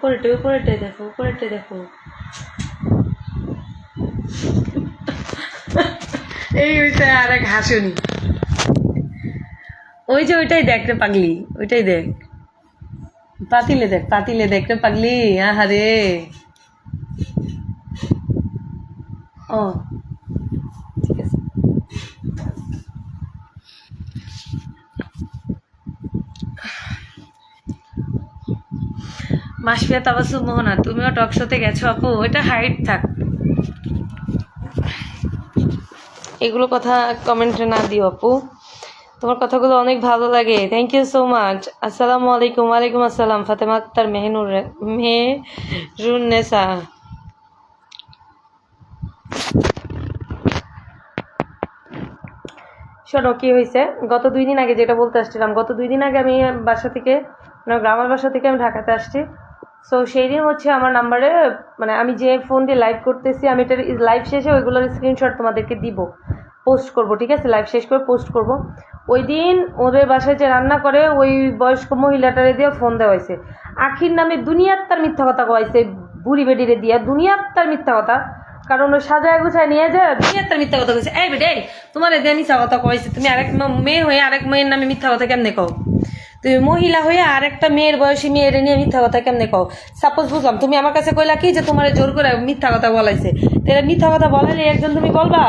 উপরেটাই দেখো, উপরেটাই দেখো। এই ওইটা আর এক হাসুনি, ওই যে ওইটাই দেখ রে পাগলি, ওইটাই দেখ, পাতিলে দেখ, পাতিলে দেখ রে পাগলি। আহারে ও ঠিক আছে। মাসফিয়া তাবাসুম মোহনা, তুমিও টক শোতে গেছো আপু? ওইটা হাইট থাক, এগুলো কথা কমেন্টে না দিও আপু, তোমার কথাগুলো অনেক ভালো লাগে। Thank you so much. আসসালামু আলাইকুম। ওয়ালাইকুম আসসালাম। ফাতেমা আক্তার মেহরুন্নেসা। শোনো কি হয়েছে, গত 2 দিন আগে যেটা বলতে আসছিলাম, গত 2 দিন আগে আমি বাসা থেকে, মানে গ্রামের বাসা থেকে আমি ঢাকাতে আসছি। সো সেই দিন হচ্ছে আমার নাম্বারে, মানে আমি যে ফোন দিয়ে লাইভ করতেছি, আমি এটার লাইভ শেষে ওইগুলোর স্ক্রিনশট তোমাদেরকে দিব, পোস্ট করব, ঠিক আছে? লাইভ শেষ করে পোস্ট করব। ওই দিন ওদের বাসায় যে রান্না করে ওই বয়স্ক মহিলাটারে দিয়ে ফোন দেওয়া হয়েছে, আখির নামে দুনিয়ার তার মিথ্যা কথা কয়েছে, বুড়ি বেডিরে দিয়া দুনিয়ার তার মিথ্যা কথা, কারণ ওই সাজায় গুছায় নিয়ে যায় দুনিয়ার তার মিথ্যা কথা কয়েছে। এই বেডে, তোমার এদের মিথ্যা কথা কয়েছে, তুমি আরেক মেয়ে হয়ে আরেক মেয়ের নামে মিথ্যা কথা কেমনে কও? তুমি মহিলা হয়ে আরেকটা মেয়ের বয়সী মেয়ের নিয়ে মিথ্যা কথা কেমনে কও? সাপোজ বুঝলাম, তুমি আমার কাছে কইলা কি যে তোমার জোর করে মিথ্যা কথা বলাইছে, তাহলে মিথ্যা কথা বলাইলে একজন তুমি বলবা?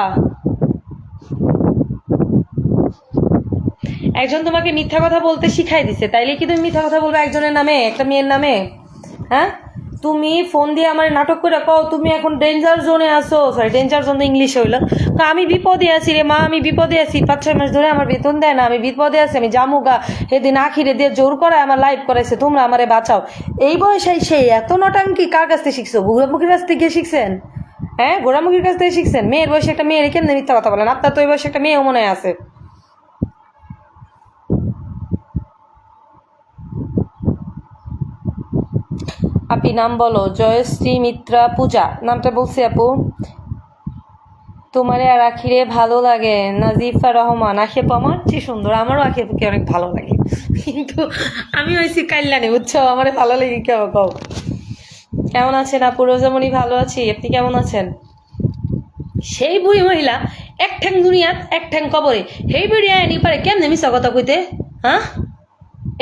একজন তোমাকে মিথ্যা কথা বলতে শিখাই দিছে, তাইলে কি তুমি মিথ্যা কথা বলবে একজনের নামে, একটা মেয়ের নামে? হ্যাঁ, তুমি ফোন দিয়ে আমার নাটক করে কও তুমি এখন ডেঞ্জার জোনে আসো, সরি ডেঞ্জার জোন ইংলিশ হইলো, আমি বিপদে আছি রে মা, আমি বিপদে আছি, 5-6 মাস ধরে আমার বেতন দেয় না, আমি বিপদে আছি, আমি জামুগা, সেদিন আখিরে দিয়ে জোর করে আমার লাইভ করাইছে, তোমরা আমারে বাঁচাও। এই বয়সে সেই এত নটাঙ্কি কার কাছ থেকে শিখছো? ঘোরামুখির কাছ থেকে শিখছেন? হ্যাঁ, ঘোরামুখির কাছ থেকে শিখছেন? মেয়ের বয়সে একটা মেয়ের কেমনে মিথ্যা কথা বলেন? আপনার তো ওই বয়সে একটা মেয়েও মনে আছে। আপনি নাম বলো। জয়শ্রী মিত্রা পূজা নামটা বলছি আপু। তোমারে আর আখিরে ভালো লাগে? নাজিফা রহমান। আখিপু আমার চেয়ে সুন্দর, আমারও আখিপুকে অনেক ভালো লাগে, কিন্তু আমি হয়েছি কাল্যাণী, বুঝছো? আমার ভালো লাগে কেমন কও? কেমন আছেন আপু? রোজামণি ভালো আছি, আপনি কেমন আছেন? সেই বুড়ি মহিলা এক ঠ্যাং দুনিয়াত এক ঠ্যাং কবরে, সেই বুড়ি আনি পারে কেমনে মিশা কথা কইতে? হ্যাঁ,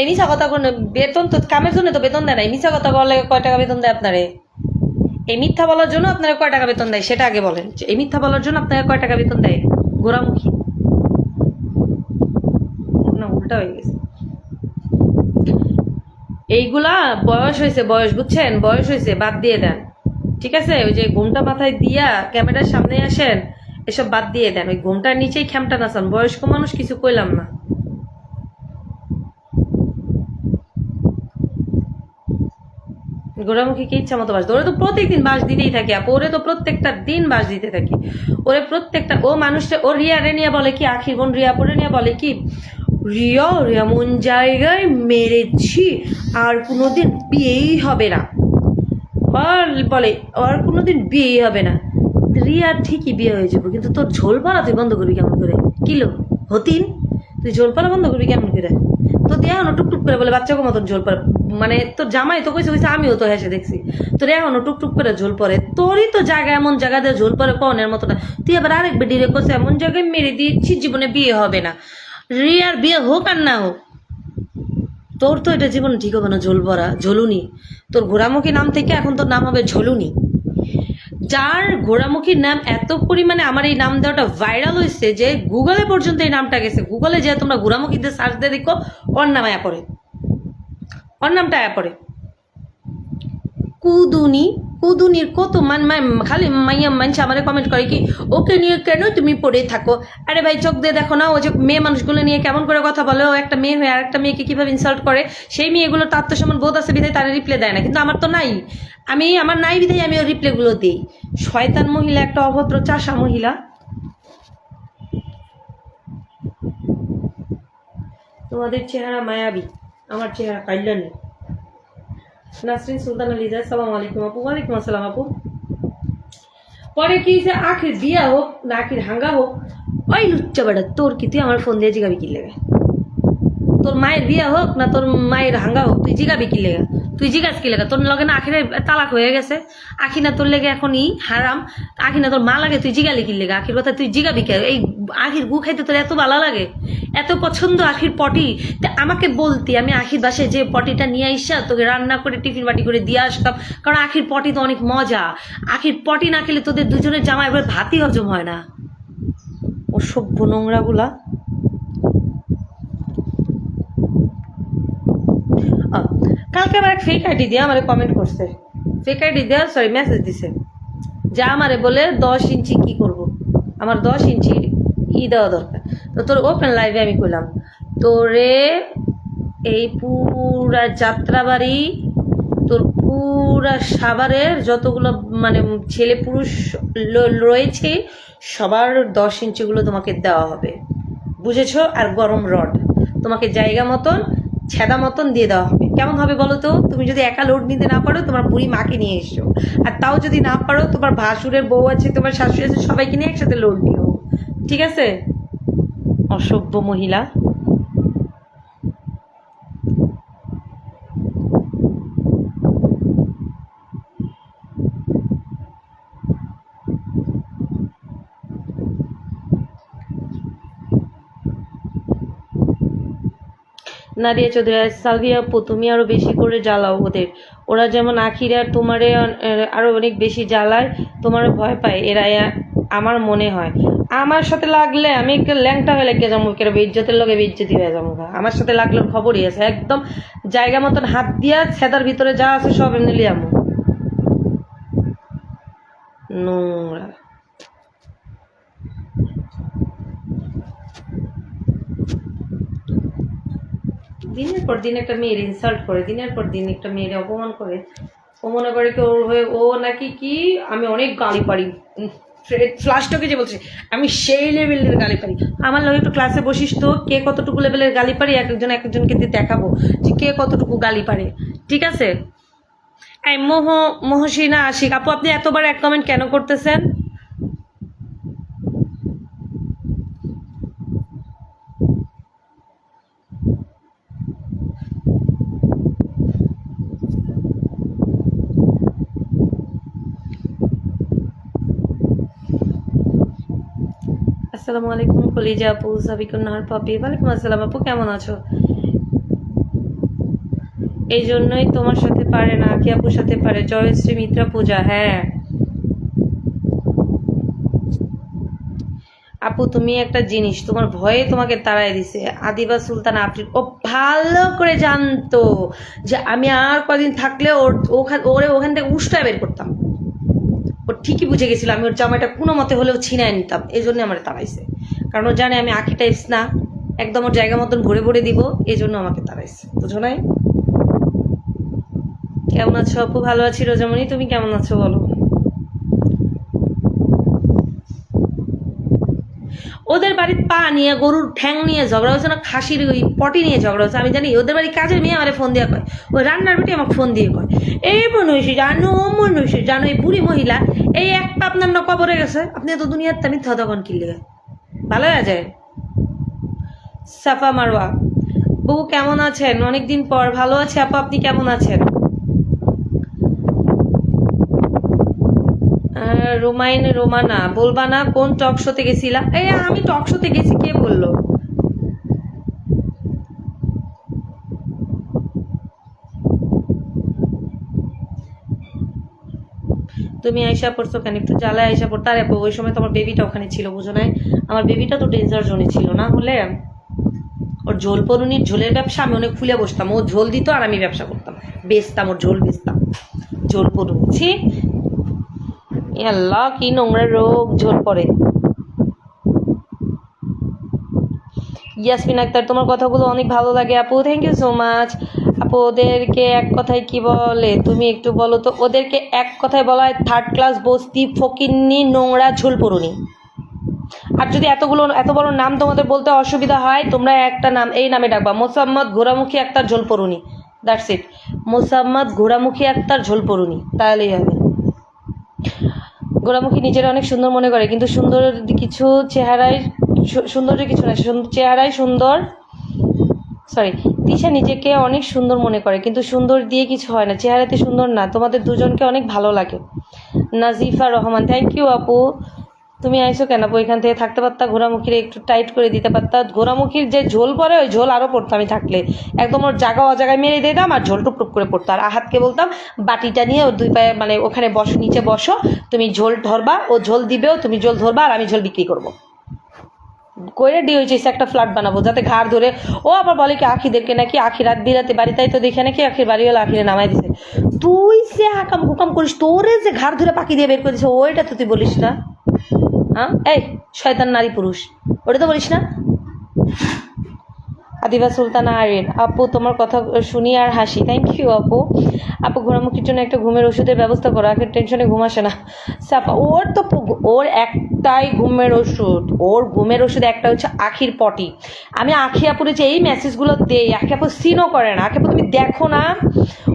এই মিশা কথা কোন বেতন তো কামের জন্য তো বেতন দেয় না, এই মিশা কথা বললে কয় টাকা বেতন দেয় আপনারে? এই মিথ্যা বলার জন্য আপনারা কয় টাকা বেতন দেয় সেটা আগে বলেন, এই মিথ্যা বলার জন্য আপনারা কয় টাকা বেতন দেয়? গোড়ামুখী না, উল্টা হয়ে গেছে। এইগুলা বয়স হয়েছে, বয়স বুঝছেন, বয়স হয়েছে, বাদ দিয়ে দেন, ঠিক আছে? ওই যে ঘুমটা মাথায় দিয়া ক্যামেরার সামনে আসেন, এসব বাদ দিয়ে দেন, ওই ঘুমটার নিচেই খ্যামটা নাচান, বয়স্ক মানুষ কিছু কইলাম না। গোড়ামুখীকে ইচ্ছা মতো বাস, ওরে তো প্রত্যেকদিন বাস দিতেই থাকি আপু, ওরে তো প্রত্যেকটা দিন বাস দিতে থাকি, ওরে প্রত্যেকটা, ও মানুষটা, ও রিয়া রে নিয়ে বলে কি, আখির বোন রিয়া পরে নিয়ে বলে কি, রিয়া এমন জায়গায় মেরেছি আর কোনোদিন বিয়েই হবে না, বলে আর কোনোদিন বিয়েই হবে না। রিয়া ঠিকই বিয়ে হয়ে যাবো, কিন্তু তোর ঝোল পাড়া তুই বন্ধ করবি কেমন করে? কিলো হতিন, তুই ঝোল পাড়া বন্ধ করবি কেমন করে? তো এখনো টুকটুক করে বলে বাচ্চাকে মতন ঝোল পড়ে, মানে তোর জামাই তো কইছে কইছে, আমিও তো হেসে দেখছি, তোর এখনো টুকটুক করে ঝোল পড়ে, তোরই তো জায়গা এমন জায়গা দিয়ে ঝোল পড়ে কনের মতো না, তুই আবার আরেক বেডিরে কইছে এমন জায়গায় মেরে দিয়েছি জীবনে বিয়ে হবে না। রিয়ার বিয়ে হোক আর না হোক, তোর তো এটা জীবন ঠিক হবে না, ঝোল পড়া ঝোলুনি। তোর ঘোড়ামুখী নাম থেকে এখন তোর নাম হবে ঝোলুনি। যার ঘোড়ামুখীর নাম এত পরিমাণে, আমার এই নাম দেওয়াটা ভাইরাল হয়েছে যে গুগলে পর্যন্ত এই নামটা গেছে, গুগলে যে তোমরা ঘোড়ামুখীতে সার্চ দিয়ে দেখো, ওর নাম আয়া পড়ে, ওর নামটা আয়া পড়ে কুদুনি। কুদুনির কত খালি মাইয়া মানুষ আমারে কমেন্ট করে কি, ওকে নিয়ে কেন তুমি পড়ে থাকো? আরে ভাই চোখ দিয়ে দেখো না, ও যে মেয়ে মানুষগুলো নিয়ে কেমন করে কথা বলে, ও একটা মেয়ে হয়ে আরেকটা মেয়েকে কিভাবে ইনসাল্ট করে, সেই মেয়েগুলো তো আত্মসম্মান বোধ আছে বিধায় তারা রিপ্লাই দেয় না, কিন্তু আমার তো নাই, আমার নাই বিধায় আমি ওই রিপ্লাইগুলো দিই। শয়তান মহিলা, একটা অভদ্র চাষা মহিলা। তোমাদের চেহারা মায়াবী, আমার চেহারা কাল্যাণী। নাসরিন সুলতান লিজা, সালাম আলাইকুম আপু। ওয়ালাইকুম আসসালাম আপু। পরে কি যে আখির বিয়া হোক না আখির হাঙ্গা হোক, ওই লুচ্চা বেড়া তোর কি, তুই আমার ফোন দিয়ে জিগাবি কি লেগে? তোর মায়ের বিয়ে হোক না তোর মায়ের হাঙ্গা হোক, তুই জিগাবি কি লেগা? তুই জিগাস কি লেগা? তোর লগে না আখিরে তালাক হয়ে গেছে, আখি না তোর লেগে এখনই হারাম, আখি না তোর মা লাগে, তুই জিগালি কি লেগা? আখির কথা তুই জিগাবি কে? এই আখির গু খাইতে তোর এত ভালো লাগে, এত পছন্দ আখির পটি, তা আমাকে বলতি, আমি আখির বাসায় যে পটিটা নিয়ে আইসা তোকে রান্না করে টিফিন বাটি করে দিয়ে আসতাম, কারণ আখির পটি তো অনেক মজা। আখির পটি না খেলে তোদের দুজনের জামা এবার ভাতই হজম হয় না। ও সভ্য নোংরাগুলা। কালকে আমার এক ফেক আইডি দিয়ে আমার কমেন্ট করছে, ফেক আইডি দেওয়া সরি মেসেজ দিছে, যা আমারে বলে 10 ইঞ্চি কি করব, আমার 10 ইঞ্চি দেওয়া দরকার। তো তোর ওপেন লাইভে আমি কইলাম, তোরে এই পুরা যাত্রাবাড়ি, তোর পুরা সাভারের যতগুলো মানে ছেলে পুরুষ রয়েছে সবার 10 ইঞ্চিগুলো তোমাকে দেওয়া হবে, বুঝেছো? আর গরম রড তোমাকে জায়গা মতন ছেদা মতন দিয়ে দেওয়া হবে। কেমন হবে বলো তো? তুমি যদি একা লোড নিতে না পারো তোমার বুড়ি মাকে নিয়ে এসো, আর তাও যদি না পারো তোমার ভাসুরের বউ আছে, তোমার শাশুড়ি আছে, সবাইকে নিয়ে একসাথে লোড নিও, ঠিক আছে? অসভ্য মহিলা। নাদিয়া চৌধুরী, সালভিয়া আপু তুমি আরো বেশি করে জ্বালাও ওদের, ওরা যেমন আখিরে আর তোমারে আরো অনেক বেশি জ্বালায়, তোমার ভয় পায় এরা, আমার মনে হয়। আমার সাথে লাগলে আমি একটা ল্যাংটা হয়ে লেগে যাবো, কেরম ইজ্জতের লগে ইজ্জতি হয়ে যাবো। আমার সাথে লাগলে খবরই আছে, একদম জায়গা মতন হাত দিয়া ছেদার ভিতরে যা আছে সব এমনি লিয়ামো। নোংরা দিনের পর দিন একটা মেয়ের ইনসাল্ট করে, দিনের পর দিন একটা মেয়ের অপমান করে, ও মনে করে কি ওর হয়ে ও নাকি কি আমি অনেক গালি পারি, ফ্লাশটাকে যে বলছে আমি সেই লেভেলের গালি পারি। আমার লগে একটু ক্লাসে বসিস তো, কে কতটুকু লেভেলের গালি পারি একজনকে দিয়ে দেখাবো যে কে কতটুকু গালি পারে, ঠিক আছে? এই মহসিনা আশিক আপু, আপনি এতবার এক কমেন্ট কেন করতেছেন? আসসালামু আলাইকুম কলিজা আপু, সাবিকুন নাহার পাপি, ওয়ালাইকুম আসসালাম আপু, কেমন আছো? এই জন্যই তোমার সাথে পারে না, আখি আপুর সাথে পারে। জয়শ্রী মিত্রা পূজা, হ্যাঁ আপু তুমি একটা জিনিস, তোমার ভয়ে তোমাকে তাড়াই দিছে আদিবা সুলতান আফরিন। ও ভালো করে জানতো যে আমি আর কদিন থাকলে ওরে ওখান থেকে উষ্টায় বের করতাম, ও ঠিকই বুঝে গেছিল আমি ওর জামাইটা কোনো মতে হলেও ছিনায় নিতাম, এই জন্য আমার তাড়াইছে, কারণ ও জানে আমি আখি টাইপস না, একদম ওর জায়গা মতন ভরে ভরে দিব, এই জন্য আমাকে তাড়াইছে, বুঝো নাই? কেমন আছো আপু? ভালো আছি রোজামণি, তুমি কেমন আছো বলো? ওদের বাড়ির পা নিয়ে গরুর ঠ্যাং নিয়ে ঝগড়া হয়েছে না, খাসির ওই পটি নিয়ে ঝগড়া হয়েছে, আমি জানি। ওদের বাড়ির কাজের মেয়ে আমার ফোন দিয়ে কয়, ওই রান্নার বেটি আমাকে ফোন দিয়ে কয় এই মনুষ্য জানো, ও মনুষ্য জানো, এই বুড়ি মহিলা এই এক পা আপনার ন কবরে গেছে, আপনি তো দুনিয়ার তামি তখন কিনলে ভালো হয়ে যায়। সাফা মারওয়া, বউ কেমন আছেন? অনেকদিন পর। ভালো আছে আপু, আপনি কেমন আছেন? রোমানা, বলবা না কোন টক শোতে গেছিলা? এই আমি টক শোতে গেছি, কে বললো? তুমি আয়সা পড়ছো কেন? একটু জ্বালায় আয়সা পড়তো। আরে ওই সময় তো আমার বেবিটা ওখানে ছিল, বুঝো নাই? আমার বেবিটা তো ডেঞ্জার জোনে ছিল, না হলে ওর ঝোল পরুনির ঝোলের ব্যবসা আমি অনেক খুলে বসতাম, ও ঝোল দিত আর আমি ব্যবসা করতাম, বেচতাম, ওর ঝোল বেচতাম, ঝোল পরুছি। আল্লাহ কি নোংরা রোগ ঝোল পরে। ইয়াসমিন আক্তার, তোমার কথাগুলো অনেক ভালো লাগে আপু, থ্যাংক ইউ সো মাচ আপু। ওদেরকে এক কথায় কি বলে তুমি একটু বলো তো? ওদেরকে এক কথায় বলা হয় থার্ড ক্লাস বস্তি, ফকিন্নি, নোংরা, ঝোল পরুনি। আর যদি এত বড় নাম তোমাদের বলতে অসুবিধা হয়, তোমরা একটা নাম, এই নামে ডাকবা, মোসাম্মদ ঘোড়ামুখী আক্তার ঝোল পরুনি, দ্যাটস ইট। মোসাম্মদ ঘোড়ামুখী আক্তার ঝোল পরুনি, তাহলেই হবে। গোড়ামুখী নিজেরা অনেক সুন্দর মনে করে, কিন্তু সুন্দর কিছু চেহারায়, সৌন্দর্য কিছু না, চেহারায় সুন্দর, সরি, তিশা নিজেকে অনেক সুন্দর মনে করে, কিন্তু সুন্দর দিয়ে কিছু হয় না, চেহারাতে সুন্দর না। তোমাদের দুজনকে অনেক ভালো লাগে। নাজিফা রহমান, থ্যাংক ইউ আপু। তুমি আইসো কেন আপু? এখান থেকে থাকতে পারতা, ঘোরামুখির একটু টাইট করে দিতে পারতা। ঘোরামুখির যে ঝোল পরে ওই ঝোল আরও পড়তো আমি থাকলে, একদম ওর জায়গা অজায়গায় মেরে দিতাম আর ঝোল টুপ টুপ করে পড়তো। আর আহাতকে বলতাম বাটিটা নিয়ে ওর দুই পায়ে মানে ওখানে বসো, নিচে বসো, তুমি ঝোল ধরবা, ও ঝোল দিবেও, তুমি ঝোল ধরবা আর আমি ঝোল বিক্রি করবো করে দিয়ে হয়েছে একটা ফ্ল্যাট বানাবো যাতে ঘাড় ধরে। ও আবার বলে কি আখিদেরকে নাকি আখি রাত বিরাতে বাড়ি, তাই তো দেখে নাকি আখির বাড়ি হলো আখিরে নামাই দিছে। তুই যে আকাম কুকাম করিস, তোরে যে ঘাড় ধরে পাখি দিয়ে বের করে দিছে, ওইটা তো তুই বলিস না? হ্যাঁ, এই শয়তান নারী পুরুষ, ওটা তো বলিস না। আদিবা সুলতানা আরিন, আপু তোমার কথা শুনি আর হাসি, থ্যাংক ইউ আপু। আপু ঘোরামুখির জন্য একটা ঘুমের ওষুধের ব্যবস্থা করো, আখের টেনশনে ঘুম আসে না। সাপা, ওর তো ওর একটাই ঘুমের ওষুধ, ওর ঘুমের ওষুধ একটা হচ্ছে আখির পটি। আমি আখি আপুরে যে এই মেসেজগুলো দেই, আখি আপু সিনও করে না। আখি আপু তুমি দেখো না,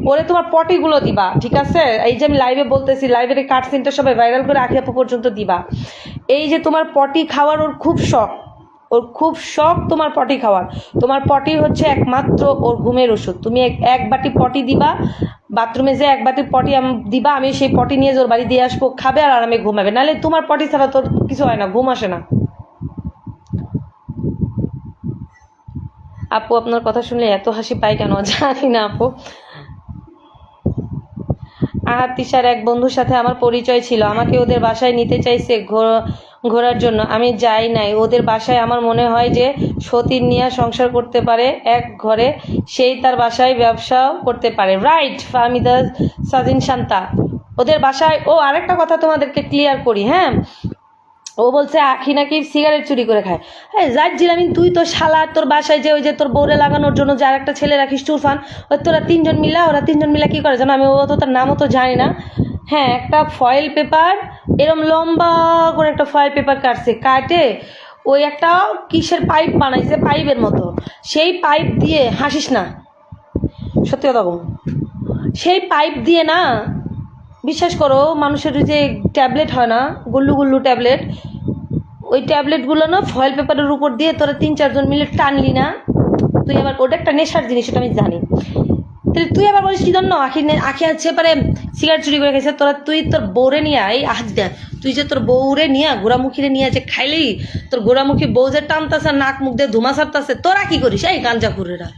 ওরে তোমার পটিগুলো দিবা, ঠিক আছে? এই যে আমি লাইভে বলতেছি, লাইভের কাট সিনটা সবাই ভাইরাল করে আখি আপু পর্যন্ত দিবা। এই যে তোমার পটি খাওয়ার ওর খুব শখ, ওর খুব শখ তোমার পটি খাওয়ার। তোমার পটি হচ্ছে একমাত্র ওর ঘুমের ওষুধ। তুমি এক বাটি পটি দিবা, বাথরুমে যে এক বাটি পটি দিবা, আমি সেই পটি নিয়ে ওর বাড়ি দিয়ে আসবো, খাবে আর আরামে ঘুমাবে। নাহলে তোমার পটি ছাড়া তোর কিছু হয় না, ঘুম আসে না। আপু আপনার কথা শুনলে এত হাসি পাই কেন জানি না আপু। আহাত তিশার এক বন্ধুর সাথে আমার পরিচয় ছিল, আমাকে ওদের বাসায় নিতে চাইছে ঘোরার জন্য, আমি যাই নাই ওদের বাসায়। আমার মনে হয় যে সতীর নিয়ে সংসার করতে পারে এক ঘরে, সেই তার বাসায় ব্যবসাও করতে পারে। রাইট ফাহমিদা সাজিন শান্তা, ওদের বাসায়। ও আরেকটা কথা তোমাদেরকে ক্লিয়ার করি, হ্যাঁ, ও বলছে আখি নাকি সিগারেট চুরি করে খায়। হ্যাঁ যার জিলামি, তুই তো শালা তোর বাসায় যে ওই যে তোর বউরে লাগানোর জন্য যে আরেকটা ছেলে রাখিস তুরফান, ওই তোরা তিনজন মিলা, ওরা তিনজন মিলা কী করে জানো? আমি ও তো তার নামও তো জানি না। হ্যাঁ, একটা ফয়েল পেপার, এরম লম্বা করে একটা ফয়েল পেপার কাটছে, কাটে ওই একটা কিসের পাইপ বানাইছে পাইপের মতো, সেই পাইপ দিয়ে, হাসিস না সত্যি কথা বল, সেই পাইপ দিয়ে না, বিশ্বাস করো, মানুষের যে ট্যাবলেট হয় না, গুল্লু গুল্লু ট্যাবলেট, ওই ট্যাবলেটগুলো না ফয়েল পেপারের উপর দিয়ে তোরা 3-4 জন মিলে টানলি না, তুই আবার, ওটা একটা নেশার জিনিস, সেটা আমি জানি। তাহলে তুই আবার বলিস কি জন্য আখি আছে পারে সিগারেট চুরি করে খেয়েছে? তুই তোর বউরে নিয়ে, এই আজ দেখ, তুই যে তোর বউরে নিয়ে গোড়ামুখিরে নিয়ে যে খাইলি, তোর গোড়ামুখী বউ যে টানতাছে, নাক মুখ দিয়ে ধুমা ছাড়তাছে, তোরা কি করিস? এই গাঞ্জাখুরেরা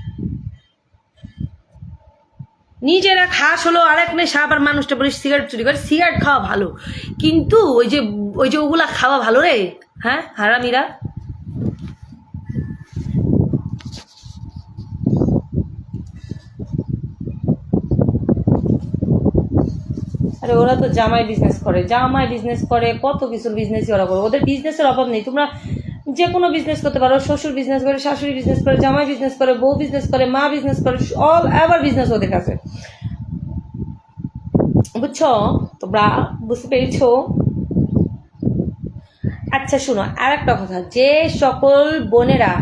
নিজেরা খাস হলো আরেক নেশা, আবার মানুষটা বলিস সিগারেট চুরি করে। সিগারেট খাওয়া ভালো, কিন্তু ওই যে ওগুলা খাওয়া ভালো রে, হ্যাঁ হারামিরা। আরে ওরা তো জামাই বিজনেস করে, কত কিছুর বিজনেসই ওরা করে, ওদের বিজনেসের অভাব নেই। তোমরা যে কোনো বিজনেস করতে পারো, শ্বশুর বিজনেস করে, শাশুড়ি বিজনেস করে, জামাই বিজনেস করে, বউ বিজনেস করে, মা বিজনেস করে, অল এভার বিজনেস ওদের কাছে, বুঝছো? তোমরা বুঝতে পেরেছো? আচ্ছা শুনো, আর একটা কথা, যে সকল বোনেরা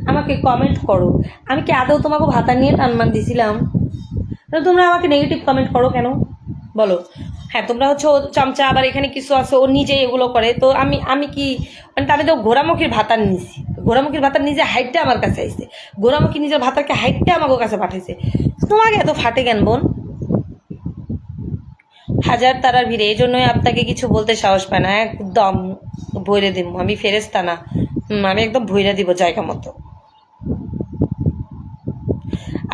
আমাকে কমেন্ট করো, আমি কি আদৌ তোমাকে ভাতা নিয়ে টানমান দিছিলাম? তোমরা আমাকে নেগেটিভ কমেন্ট করো কেন বলো? হ্যাঁ, তোমরা হচ্ছে ও চামচা, আবার এখানে কিছু আছে ও নিজেই এগুলো করে, তো আমি কি মানে আমি তো ঘোরামুখির ভাতার নিছি, ঘোরামুখির ভাতার নিজে হাইটটা আমার কাছে আইছে, ঘোরামুখী নিজের ভাতারকে হাইটটা আমাকে কাছে পাঠাইছে। তোমাকে এত ফাটে কেন বোন? হাজার তারার ভিড়ে, এই জন্যই আপনাকে কিছু বলতে সাহস পায় না, একদম ভইরে দিব আমি, ফেরেস্তা না, আমি একদম ভইরা দিব জায়গা মতো।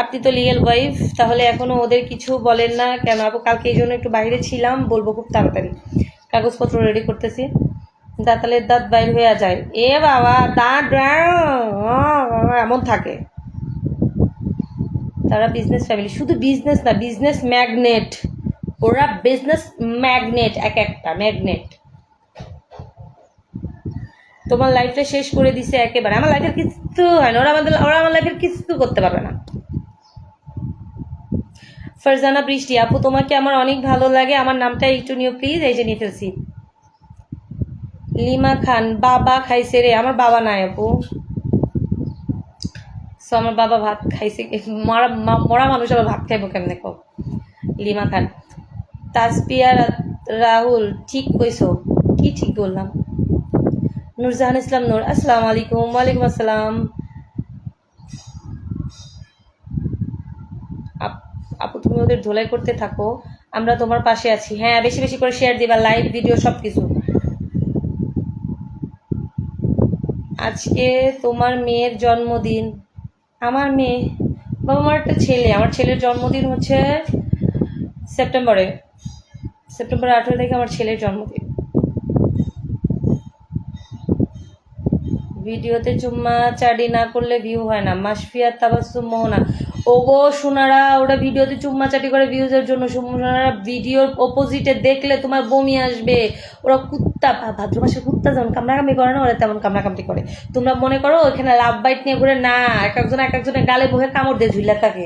আপনি তো লিগেল ওয়াইফ, তাহলে এখনো ওদের কিছু বলেন না কেন আপু? কালকে এই জন্য একটু বাইরে ছিলাম, বলবো খুব তাড়াতাড়ি, কাগজপত্র রেডি করতেছি। দাঁতালের দাঁত বাইর হয়ে যায়, এ বাবা দাঁত এমন থাকে। তারা বিজনেস ফ্যামিলি, শুধু বিজনেস না, বিজনেস ম্যাগনেট, ওরা বিজনেস ম্যাগনেট, এক একটা ম্যাগনেট। তোমার লাইফটা শেষ করে দিছে একেবারে, আমার লাইফের কিছু হয় না, ওরা আমার লাইফের কিছু করতে পারবে না। ফারজানা বৃষ্টি, আপু তোমাকে আমার অনেক ভালো লাগে, আমার নামটা একটু নিও প্লিজ। এই যে নিয়ে ফেলছি। লিমা খান, বাবা খাইছে রে, আমার বাবা নাই আপু, সো আমার বাবা ভাত খাইছে, মরা মানুষ আবার ভাত খাইবো কেমনে কো? লিমা খান। তাসপিয়া রাহুল, ঠিক কইছো? কি ঠিক বললাম? নুরজাহান ইসলাম নূর, আসসালামু আলাইকুম। ওয়ালাইকুম আসসালাম। আপু তুমি ওদের ধোলাই করতে থাকো, আমরা তোমার পাশে আছি। হ্যাঁ, বেশি বেশি করে শেয়ার দিবা, লাইভ ভিডিও সব কিছু। আজকে তোমার মেয়ের জন্মদিন। আমার মেয়ে, বাবা আমার একটা ছেলে, আমার ছেলের জন্মদিন হচ্ছে সেপ্টেম্বরে 18 তারিখে আমার ছেলের জন্মদিন। ভিডিওতে চুম্মা চাডি না করলে ভিউ হয় না। মাসফিয়া তাবাসসুম মোহনা, ওগো সোনারা, ওরা ভিডিওতে চুম্মা চাটি করে ভিউজের জন্য। সোনারা ভিডিওর অপোজিটে দেখলে তোমার বমি আসবে। ওরা কুত্তা, ভাদ্র মাসের কুত্তা যেমন কামড়াকামড়ি করে না, ওরা তেমন কামড়াকামড়ি করে। তোমরা মনে করো ওইখানে লাভ বাইট নিয়ে ঘুরে না, এক একজনের গালে বহে কামড় দিয়ে ঝুলা থাকে।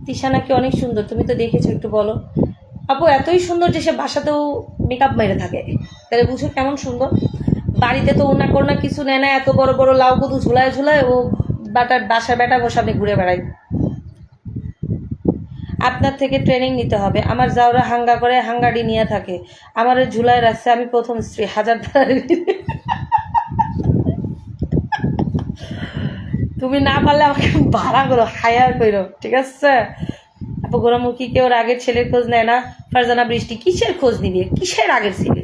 তিশা নাকি অনেক সুন্দর, তুমি তো দেখেছো, একটু বলো। আপু এতই সুন্দর যে সে বাসাতেও মেকআপ মেরে থাকে, তাহলে বুঝো কেমন সুন্দর। বাড়িতে তো ওনা করোনা কিছু নেয় না, এত বড় বড় লাউ কদু ঝুলায় ঝুলায় ও বাসার বেটা বসাবে ঘুরে বেড়ায়। আপনার থেকে ট্রেনিং নিতে হবে। আমার যাওরা হাঙ্গা করে হাঙ্গাডি নিয়ে থাকে, আমার ঝুলায় রাখছে, আমি প্রথম স্ত্রী। হাজার তুমি না পারলে আমাকে ভাড়া করো, হায়ার করো, ঠিক আছে। আপু গোরামুখী কেউ আগের ছেলের খোঁজ নেয় না? ফারজানা বৃষ্টি, কিসের খোঁজ নিবি, কিসের আগের ছেলে?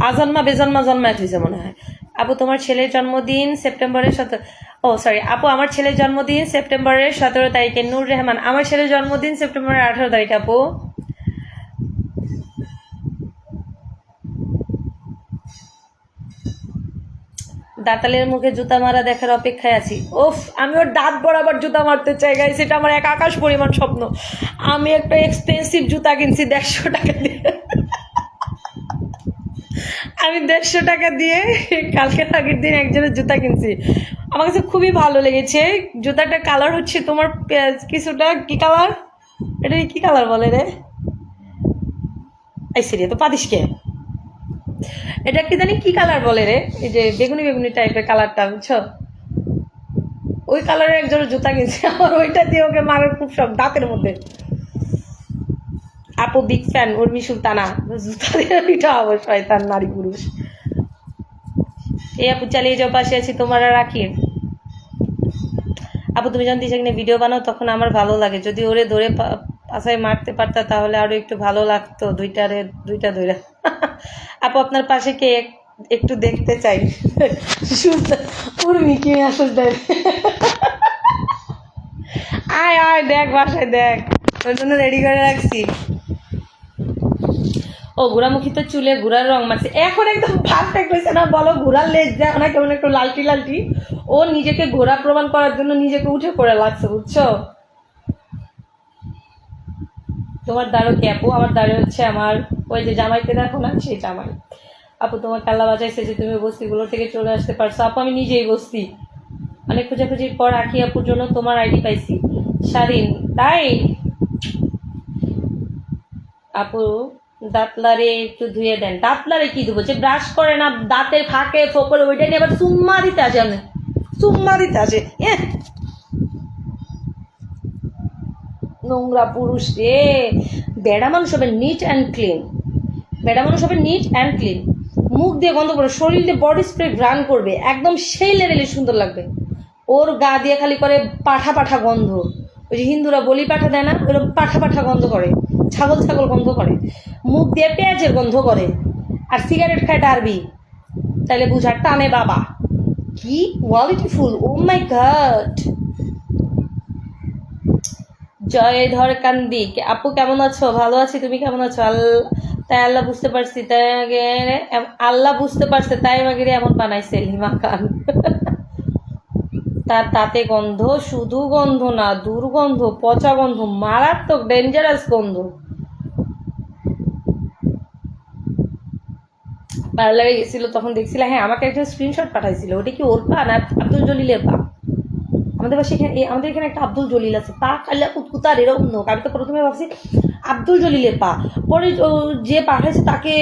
আজন্মা বেজন্মা জন্মায় তুইছে মনে হয়। আপু তোমার ছেলের জন্মদিন সেপ্টেম্বরের 17, ও সরি আপু আমার ছেলের জন্মদিন সেপ্টেম্বরের 17 তারিখে। নূর রেহমান, আমার ছেলের জন্মদিন সেপ্টেম্বরের 18 তারিখ। আপু দাঁতালের মুখে জুতা মারা দেখার অপেক্ষায় আছি। ওফ, আমি ওর দাঁত বরাবর জুতা মারতে চাই গাইস, এটা আমার এক আকাশ পরিমাণ স্বপ্ন। আমি একটা এক্সপেন্সিভ জুতা কিনছি 150 টাকা দিয়ে। আমি 150 টাকা দিয়ে কালকে আগের দিন একজনের জুতা কিনছি, আমার কাছে খুবই ভালো লেগেছে। জুতাটার কালার হচ্ছে তোমার কিছুটা কি কালার, এটা কি কালার বলে রে, আইসি রে তো পাদিস কে, এটা কি জানি কি কালার বলে রে, এই যে বেগুনি বেগুনি টাইপের কালারটা, বুঝছো? ওই কালারের একজনের জুতা কিনছি, আমার ওইটা দিয়ে ওকে মারার খুব শখ দাঁতের মধ্যে। আপু বিগ ফ্যান উর্মি সুলতানা, জুতা দিয়ে পিঠা অবশ্যই তার নারী পুরুষ। এই আপু চালিয়ে যাও, পাশে আছি, তোমার রাখি। আপু তুমি যখন দিশা কিনে ভিডিও বানাও তখন আমার ভালো লাগে, যদি ওরে ধরে পাশায় মারতে পারতা তাহলে আরো একটু ভালো লাগতো। দুইটা ধরে। আপু আপনার পাশে কে একটু দেখতে চাই। উর্মি কি আসল দেখ, আয় আয় দেখ, বাসায় দেখ, ওই জন্য রেডি করে রাখছি। ও ঘোড়ামুখী তো চুলে ঘোড়ার রং মারছে, এখন একদম পারফেক্ট হয়েছে না বলো? ঘোড়ার লেজ দেখ না কেমন একটু লালটি লালটি, ও নিজেকে ঘোড়া প্রমাণ করার জন্য নিজেকে উঠে পড়ে লাগছে, বুঝছো? তোমার দাঁড়ো কে আপু? আমার দাঁড়ো হচ্ছে আমার ওই যে জামাইতে দেখো না, সেই জামাই। আপু তোমার কাল্লা বাজাইছে যে তুমি বস্তিগুলো থেকে চলে আসতে পারছো। আপু আমি নিজেই বস্তি, অনেক খোঁজাখুঁজির পর আখি আপুর জন্য তোমার আইডি পাইছি। স্বাধীন তাই? আপু দাঁতলারে একটু ধুয়ে দেন। দাঁতলারে কি ধুবো, যে ব্রাশ করে না দাঁতের ফাঁকে ফোকরে, ওইটা নিয়ে আবার চুম্মা দিতে আসে, আমি চুম্মা দিতে আসে। নোংরা পুরুষ রে। বেড়া মানুষ হবে নিট অ্যান্ড ক্লিন, বেড়া মানুষ হবে নিট অ্যান্ড ক্লিন। মুখ দিয়ে গন্ধ করবে, শরীর দিয়ে বডি স্প্রে ঘ্রাণ করবে, একদম সেই লেভেলে সুন্দর লাগবে। ওর গা দিয়ে খালি করে পাঠা পাঠা গন্ধ, ওই যে হিন্দুরা বলি পাঠা দেয় না, ওরকম পাঠা পাঠা গন্ধ করে, ছাগল ছাগল গন্ধ করে। মুখ দিয়ে পেঁয়াজের গন্ধ করে, আর সিগারেট খায় ডারবি, তাইলে বুঝার টানে বাবা। কি কোয়ালিটিফুল, ও মাই গড। জয় ধর কান্দি, আপু কেমন আছো? ভালো আছি, তুমি কেমন আছো? তাই আল্লাহ বুঝতে পারছি, তাই আল্লাহ বুঝতে পারছে, তাই আমাকে এমন বানাইছে লিমা খান। তার তাতে গন্ধ, শুধু গন্ধ না, দুর্গন্ধ, পচা গন্ধ, মারাত্মক ডেঞ্জারাস গন্ধ। পার্লারে গেছিল তখন দেখছিল, হ্যাঁ আমাকে একটা স্ক্রিনশট পাঠাইছিল, ওটা কি ওর পা না আব্দুল জলিলের পা? আমাদের পাশে এখানে, আমাদের এখানে একটা আব্দুল জলিল আছে, পা কাল্লা কুতকুতার এরকম নোক। আমি তো প্রথমে ভাবছি আব্দুল জলিলের পা, পরে যে পাঠাইছে তাকে,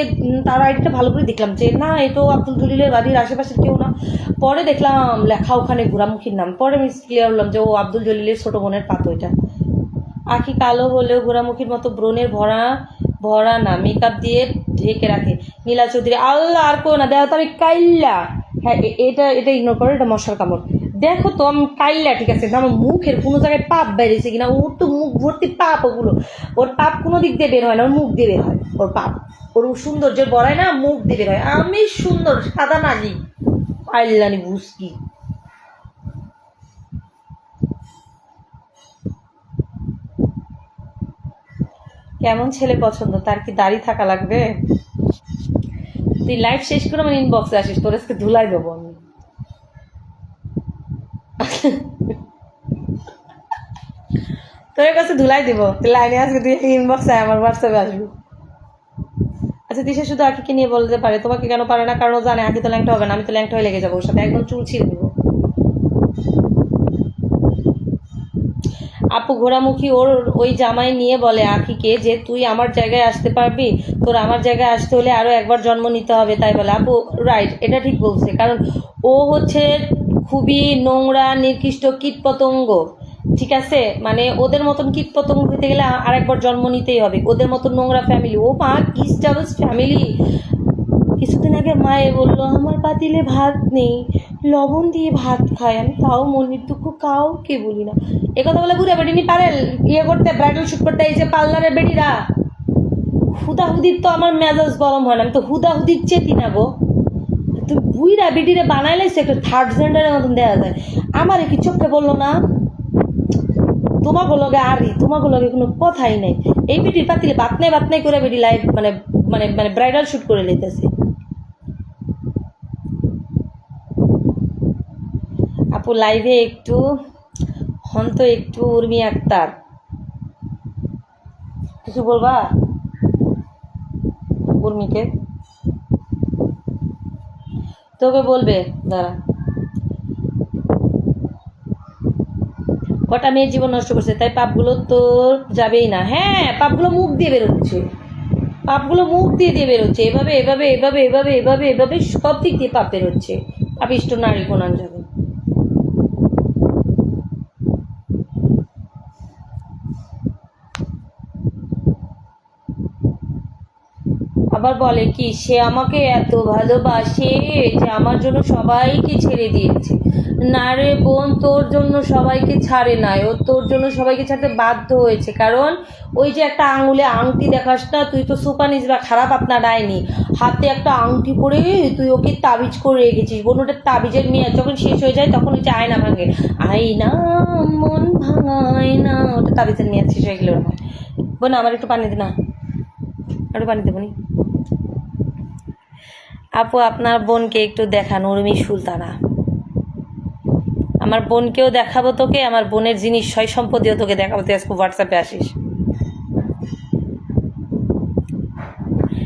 তার আইডিটা ভালো করে দেখলাম যে না, এ তো আব্দুল জলিলের বাড়ির আশেপাশের কেউ না। পরে দেখলাম লেখা ওখানে ঘোড়ামুখীর নাম, পরে আমি ক্লিয়ার হলাম যে ও আব্দুল জলিলের ছোট বোনের পা তো এটা। আখি কালো হলেও ঘোড়ামুখীর মতো ব্রণের ভরা ভরা না, মেকআপ দিয়ে ঢেকে রাখে। নীলা চৌধুরী, আল্লাহ আর কেউ না, দেখ তো আমি কাইল্লা। হ্যাঁ এটা ইগনোর করো, এটা মশার কামড়। দেখো তো আমি পাইলা ঠিক আছে, আমার মুখের কোনো জায়গায় পাপ বেরিয়েছে কিনা। ওর তো মুখ ভর্তি পাপ, ওগুলো ওর পাপ কোনো দিক দিয়ে বের হয় না, ওর মুখ দিয়ে বের হয় ওর পাপ। ওর সৌন্দর্যের বড়ায় না, মুখ দিয়ে বের হয়। আমি সুন্দর সাদা নাগি পাইলানি বুঝকি। কেমন ছেলে পছন্দ, তার কি দাড়ি থাকা লাগবে? তুই লাইভ শেষ করে আমার ইনবক্সে আসিস, তোর আজকে ধুলাই দেবো আমি। তোর কাছে ধুলাই দিব, তুই লাইনে আসবি, তুই ইনবক্সে আমার হোয়াটসঅ্যাপে আসবি। আচ্ছা তিশা শুধু আঁকিকে নিয়ে বলতে পারে, তোমাকে কেন পারে না? কারণ ও জানে আঁকি তো ল্যাংটা হবে না, আমি তো ল্যাংটা হয়ে লেগে যাবো ওর সাথে, একদম চুল ছিঁড়ে দেবো। আপু ঘোড়ামুখী ওর ওই জামাই নিয়ে বলে আঁকিকে যে তুই আমার জায়গায় আসতে পারবি, তোর আমার জায়গায় আসতে হলে আরও একবার জন্ম নিতে হবে, তাই বলে। আপু রাইট, এটা ঠিক বলছে, কারণ ও হচ্ছে খুবই নোংরা নিকৃষ্ট কীটপতঙ্গ, ঠিক আছে? মানে ওদের মতন কীটপতঙ্গ হতে গেলে আরেকবার জন্ম নিতেই হবে, ওদের মতন নোংরা ফ্যামিলি। ও মা কি স্টাবলস ফ্যামিলি। কিছুদিন আগে মায়ে বললো আমার পাতিলে ভাত নেই, লবণ দিয়ে ভাত খায়, আমি তাও মনির দুঃখ কাউকে বলি না। একথা বলে বুড়া বেডিনি পারে ইয়ে করতে, ব্রাইডাল শুট করতে, এই যে পার্লারের বেডিরা হুদাহুদির তো আমার মেজাজ গরম হয় না, আমি তো হুদাহুদির চেতি না গো। তুই বুইরা বেডিরে বানাইলেছে একটা থার্ড জেন্ডারের মতন দেওয়া যায়। আমার কি চোখে বললো না তোমাকে লগে আরই, তোমাকে লগে কোনো কথাই নেই। এই বেটির পাতিলে বাত নাই করে বেটি লাইভ মানে মানে মানে ব্রাইডাল শুট করে নিতেছে। আপু লাইভে একটু হন্ত, একটু উর্মি আক্তার কিছু বলবা উর্মিকে? তোকে বলবে দাঁড়া। কটা মেয়ের জীবন নষ্ট করছে, তাই পাপগুলো তো যাবেই না। হ্যাঁ পাপগুলো মুখ দিয়ে বেরোচ্ছে, পাপগুলো মুখ দিয়ে বেরোচ্ছে, এভাবে এভাবে এভাবে এভাবে এভাবে এভাবে সব দিক দিয়ে পাপ বেরোচ্ছে। পাপিষ্ট নারী কোনান যাবে। আবার বলে কি সে আমাকে এত ভালোবাসে যে আমার জন্য সবাইকে ছেড়ে দিয়েছে। না রে বোন, তোর জন্য সবাইকে ছাড়ে নাই, ও তোর জন্য সবাইকে ছাড়তে বাধ্য হয়েছে। কারণ ওই যে একটা আঙুলে আংটি দেখাস না, তুই তো সুপানিস বা খারাপ আপনা ডায়নি, হাতে একটা আংটি পরে তুই ওকে তাবিজ করে রেখেছিস। বোন ওটা তাবিজের মেয়ে, যখন শেষ হয়ে যায় তখন হচ্ছে আয়না ভাঙে, আয়না মন ভাঙায় না, ওটা তাবিজের মেয়ে শেষ হয়ে গেলে ওর হয়। বোন আমার একটু পানি দে না, একটু পানি দেবনি। আপু আপনার বোনকে একটু দেখান, উর্মি সুলতানা। আমার বোনকেও দেখাবো তোকে, আমার বোনের জিনিস সয় সম্পত্তিও তোকে দেখাবো, তুই আজকে হোয়াটসঅ্যাপে আসিস।